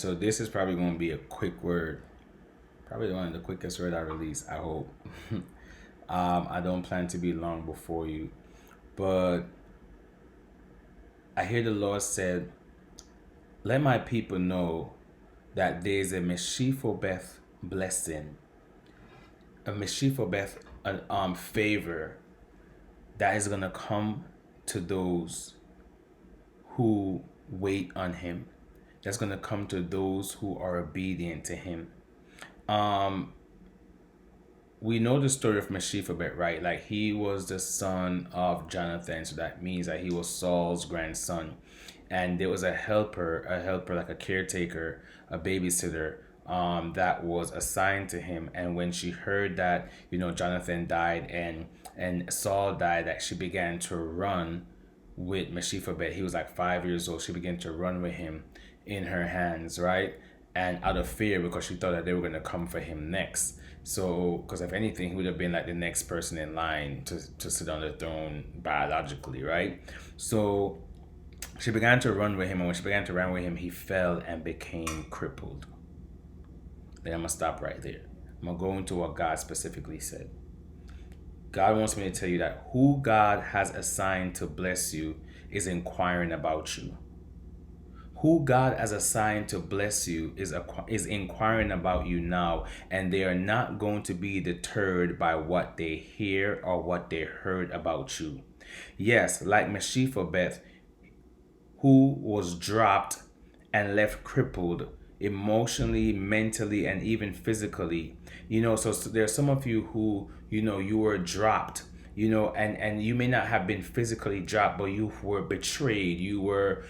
so this is probably going to be a quick word. Probably one of the quickest word I release, I hope. I don't plan to be long before you. But I hear the Lord said, let my people know that there's a Mephibosheth blessing, a Mephibosheth favor that is going to come to those who wait on him. That's going to come to those who are obedient to him. We know the story of Mephibosheth, right? Like, he was the son of Jonathan, so that means that he was Saul's grandson. And there was a helper like a caretaker, a babysitter, that was assigned to him. And when she heard that, Jonathan died and Saul died, that she began to run with Mephibosheth. He was like 5 years old. She began to run with him in her hands, right? And out of fear, because she thought that they were going to come for him next. So, because if anything, he would have been like the next person in line to sit on the throne biologically, right? So she began to run with him, and when she began to run with him, he fell and became crippled. Then I'm going to stop right there. I'm going to go into what God specifically said. God wants me to tell you that who God has assigned to bless you is inquiring about you. Who God has assigned to bless you is inquiring about you now, and they are not going to be deterred by what they hear or what they heard about you. Yes, like Mephibosheth, who was dropped and left crippled emotionally, mentally, and even physically. So there are some of you who, you were dropped, and you may not have been physically dropped, but you were betrayed, you were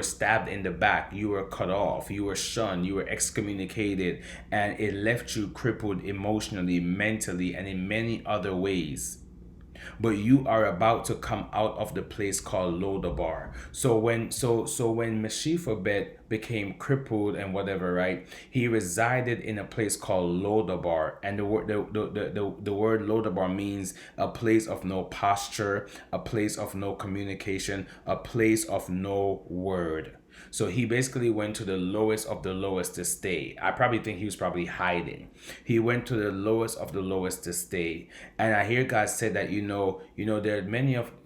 stabbed in the back, you were cut off, you were shunned, you were excommunicated, and it left you crippled emotionally, mentally, and in many other ways. But you are about to come out of the place called LO-DEBAR. So when Mephibosheth became crippled and whatever, right? He resided in a place called LO-DEBAR, and the word LO-DEBAR means a place of no posture, a place of no communication, a place of no word. So he basically went to the lowest of the lowest to stay. I probably think he was probably hiding. He went to the lowest of the lowest to stay. And I hear God said that, there are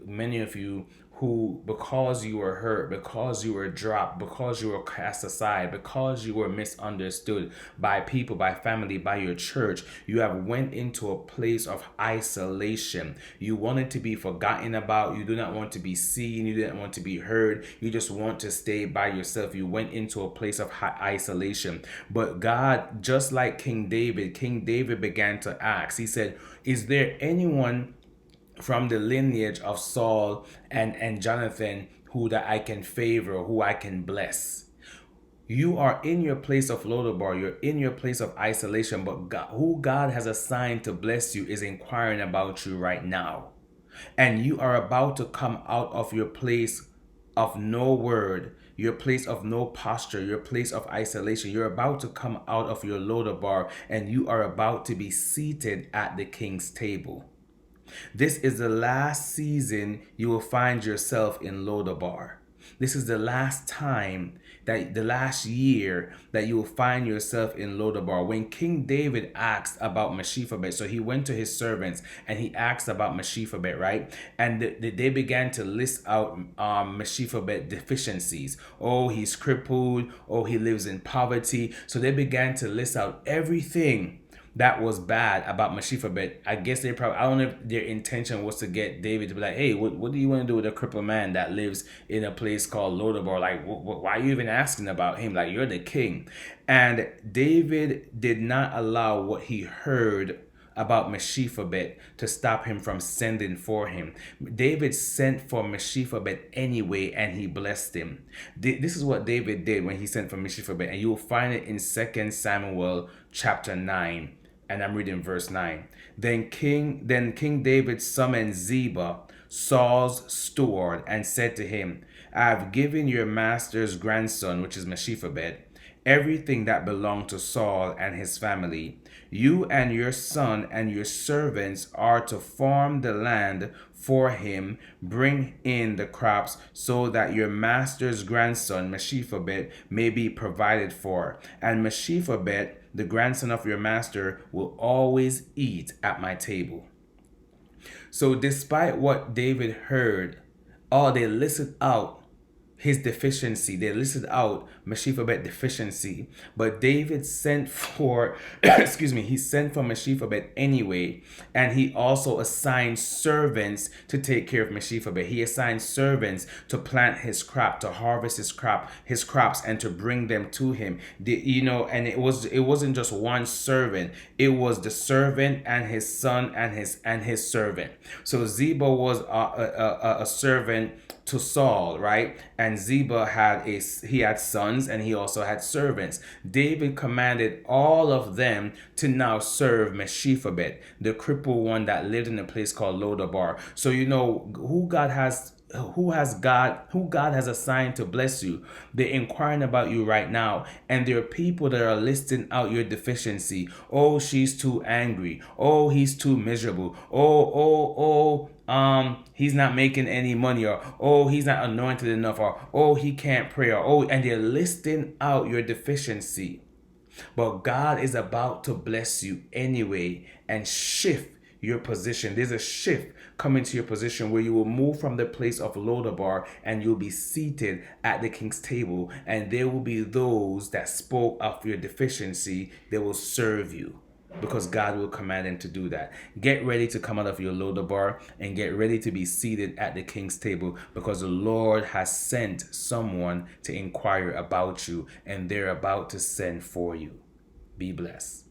many of you who, because you were hurt, because you were dropped, because you were cast aside, because you were misunderstood by people, by family, by your church, you have went into a place of isolation. You wanted to be forgotten about. You do not want to be seen. You didn't want to be heard. You just want to stay by yourself. You went into a place of isolation. But God, just like King David began to ask. He said, is there anyone from the lineage of Saul and Jonathan who that I can favor, who I can bless? You are in your place of LO-DEBAR, you're in your place of isolation, but God, who God has assigned to bless you, is inquiring about you right now. And you are about to come out of your place of no word, your place of no posture, your place of isolation. You're about to come out of your LO-DEBAR, and you are about to be seated at the king's table. This is the last season you will find yourself in LO-DEBAR. This is the last time, the last year that you will find yourself in LO-DEBAR. When King David asked about Mephibosheth, so he went to his servants and he asked about Mephibosheth, right? And they began to list out Mephibosheth deficiencies. Oh, he's crippled. Oh, he lives in poverty. So they began to list out everything that was bad about Mephibosheth. I guess I don't know if their intention was to get David to be like, hey, what do you want to do with a crippled man that lives in a place called LO-DEBAR? Like, why are you even asking about him? Like, you're the king. And David did not allow what he heard about Mephibosheth to stop him from sending for him. David sent for Mephibosheth anyway, and he blessed him. This is what David did when he sent for Mephibosheth, and you will find it in 2 Samuel chapter 9. And I'm reading verse 9. Then King David summoned Ziba, Saul's steward, and said to him, I have given your master's grandson, which is Mephibosheth, everything that belonged to Saul and his family. You and your son and your servants are to farm the land for him, bring in the crops, so that your master's grandson Mephibosheth may be provided for. And Mephibosheth, the grandson of your master, will always eat at my table. So despite what David heard, they listed out his deficiency. They listed out Mephibosheth's deficiency. But David sent for, he sent for Mephibosheth anyway. And he also assigned servants to take care of Mephibosheth. He assigned servants to plant his crop, to harvest his crops, and to bring them to him. And it wasn't just one servant. It was the servant and his son and his servant. So Ziba was a servant to Saul, right? And Ziba had sons and he also had servants. David commanded all of them to now serve Mephibosheth, the crippled one that lived in a place called Lo-DEBAR. So who God has assigned to bless you. They're inquiring about you right now, and there are people that are listing out your deficiency. Oh, she's too angry. Oh, he's too miserable. He's not making any money, or oh, he's not anointed enough, or oh, he can't pray, or oh, and they're listing out your deficiency. But God is about to bless you anyway and shift your position. There's a shift coming to your position where you will move from the place of Lo-DEBAR and you'll be seated at the king's table, and there will be those that spoke of your deficiency. They will serve you because God will command them to do that. Get ready to come out of your Lo-DEBAR and get ready to be seated at the king's table, because the Lord has sent someone to inquire about you, and they're about to send for you. Be blessed.